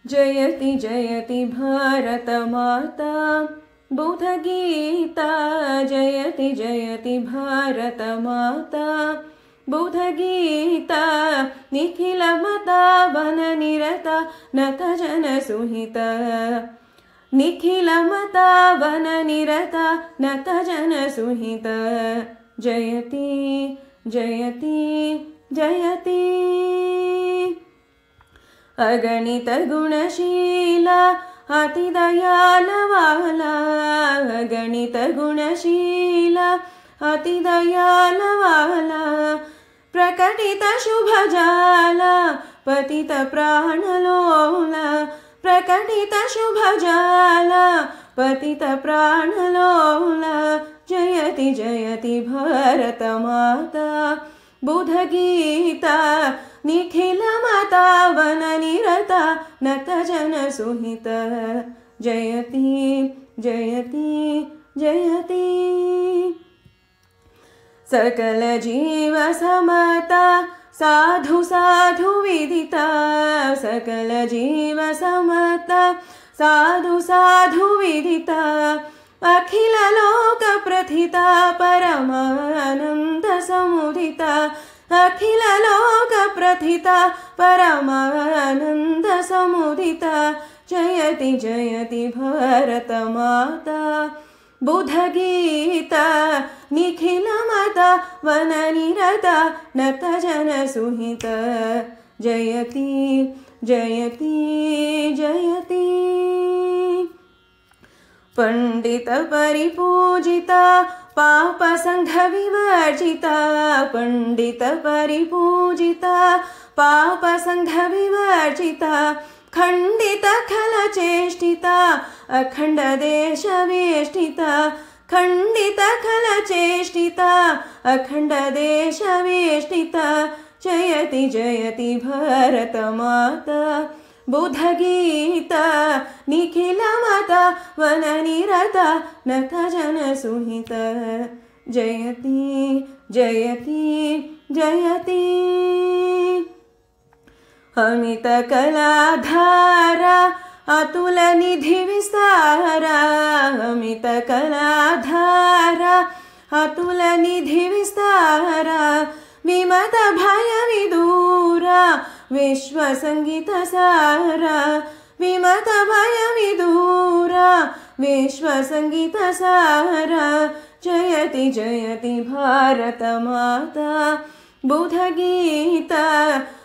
जयति जयति भारत माता बुधगीता जयति जयति भारत माता बुधगीता निखिलमता वननिरता नतजनसुहिता निखिलमता वननिरता नतजनसुहिता जयति जयति जयति अगणित गुणशीला अतिदयालवाला अगणित गुणशीला अतिदयालवाला प्रकटित शुभजाला पतित प्राणलोला प्रकटित शुभजाला पतित प्राणलोला जयति जयति भारत माता बुधगीता निखिलमता वननिरता नतजनसुहिता जयति जयति जयति सकल जीव समता साधु साधु विदिता सकल जीव समता साधु साधु विदिता अखिल लोक प्रथिता परमानंद समुदिता अखिल लोक प्रथिता परमानंद समुदिता जयति जयति भारत माता बुधगीता निखिलमता वननिरता नतजनसुहिता जयति जयति जयति पंडित परिपूजिता पाप संघ विवर्जिता पंडित परिपूजिता पाप संघ विवर्जिता खंडित खल चेष्टिता अखंड देश वेष्टिता खंडित खल चेष्टिता अखंड देश वेष्टिता जयति जयति भारत माता बुधगीता निखिलमता वननिरता नतजनसुहिता जयति जयति जयति अमित कलाधारा अतुल निधि विस्तारा अमित कलाधारा अतुल निधि विस्तारा विमत भय विदूरा विश्व संगीत सारा विमत भय विदूरा विश्व संगीत सारा जयति जयति भारत माता बुधगीता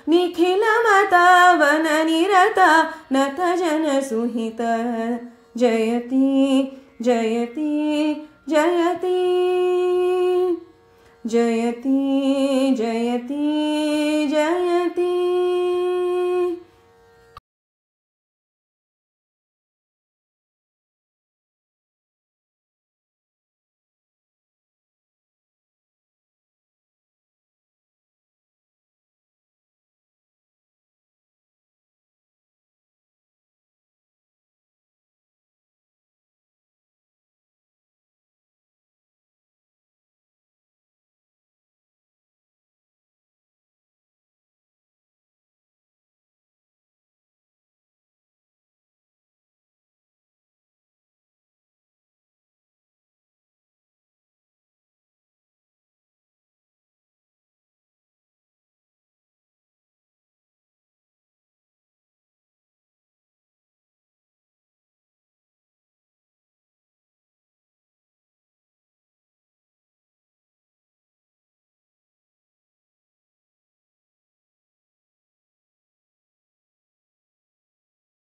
निखिलमता वननिरता नतजनसुहिता जयति जयति जयति जयति जयति जयति